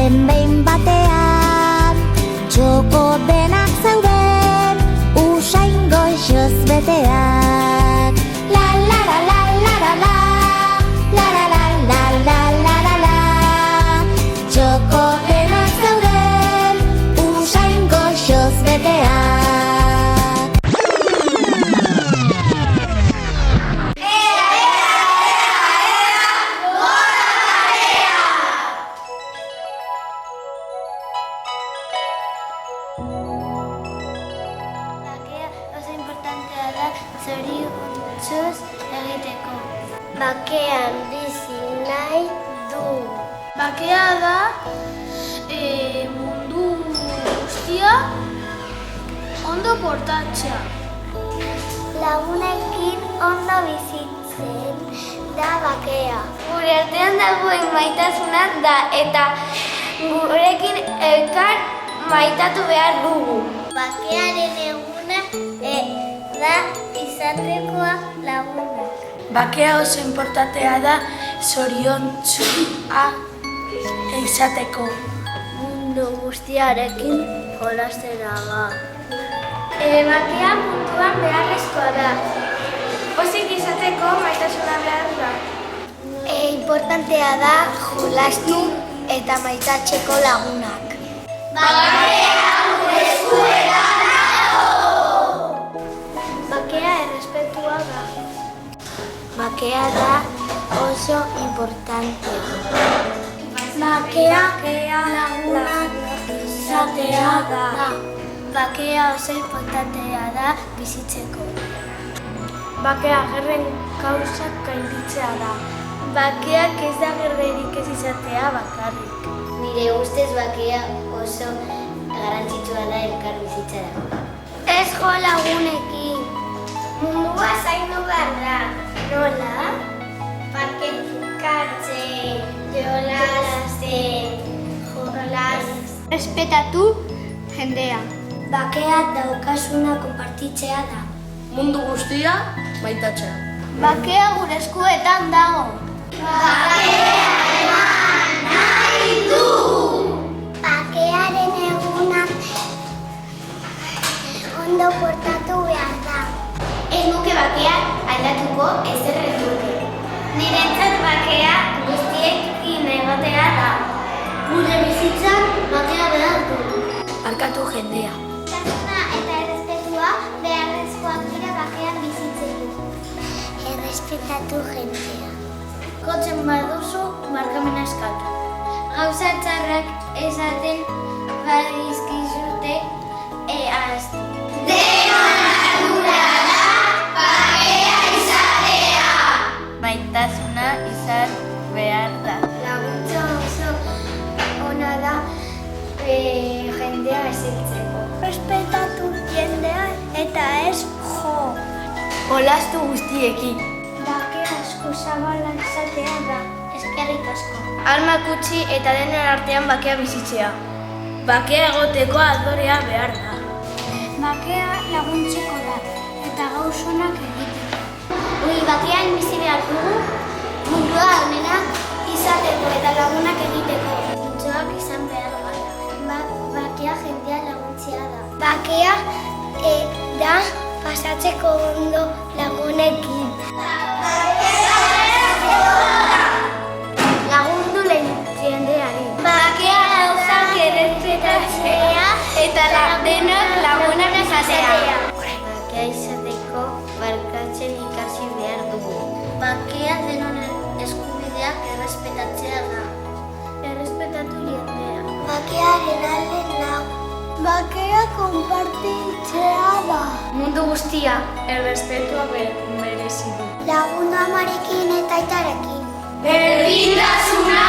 zen behin batean, txoko denak zeuden, usain goixoz beteak. La la la la la la la, la la la la la la la la, txoko denak zeuden, usain goixoz beteak. Zoriontsuz egiteko. Bakean bizi nahi du. Bakea da mundu guztia ondo portatzea. Lagunekin ondo bizitzen da bakea. Gure artean dagoen maitasuna da eta gurekin elkar maitatu behar dugu. Bakearen eguna da izatekoa lagunak. Bakea oso importantea da zoriontsua izateko. Mundu guztiarekin jolastera da. Bakea munduan beharrezkoa da. Pozik izateko maitasuna behar da. Importantea da jolastu eta maitatzeko lagunak. Bakea gure eskuetan dago! Bakea errespetua da. Bakea da oso importantea. Bakea lagunak izatea da. Bakea oso importantea da bizitzeko. Bakea gerren kausak gainditzea da. Bakeak ez da gerrerik ez izatea bakarrik. Nire ustez bakea oso garrantzitsua da elkar bizitzarako. Ez jo lagunekin. Mundua zaindu behar da. Nola? Partekatzen, jolasten, respetatu jendea. Bakea daukasuna konpartitzea da. Mundu guztia maitatzea. Bakea gure eskuetan dago. Bakea eman nahi du! Bakearen egunak ondo portatu behar da. Ez nuke bakeak aldatuko ezer ez dute. Niretzat bakea guztiekin egotea da. Gure bizitzan bakea behar du. Barkatu jendea. Itasuna eta errespetua beharrezkoak dira bakean bizitzeko. Errespetatu jendea. Kotzen baduzu barkamena eskatu. Gauza txarrak esaten badizkizute ahaztu. Denon ardura da bakea izatea. Maitasuna izan behar da. Laguntza oso ona da jendea esiltzeko. Respetatu jendea eta ez jo. Jolastu guztiekin. Bakea eskuzabala izatea da. Eskerrik asko. Almak utzi eta denen artean bakea bizitzea. Bakea egoteko adorea behar da. Bakea laguntzeko da eta gauzonak egiteko. Bakean bizi behar dugu, mundua armena izateko eta lagunak egiteko. Zintzoak izan behar gara. Bakea jendea laguntzea da. Bakea da pasatzeko ondo lagunekin. Lagundu jendeari. Bakea gauzak errespetatzea eta denok lagunak izatea. Bakea izateko barkatzen ikasi behar dugu. Bakea denon eskubideak errespetatzea da. Errespetatu jendea. Bakearen alde nago. Bakea konpartitzea da. Mundu guztia errespetua merezi du. Lagun amarekin eta aitarekin. Berdintasuna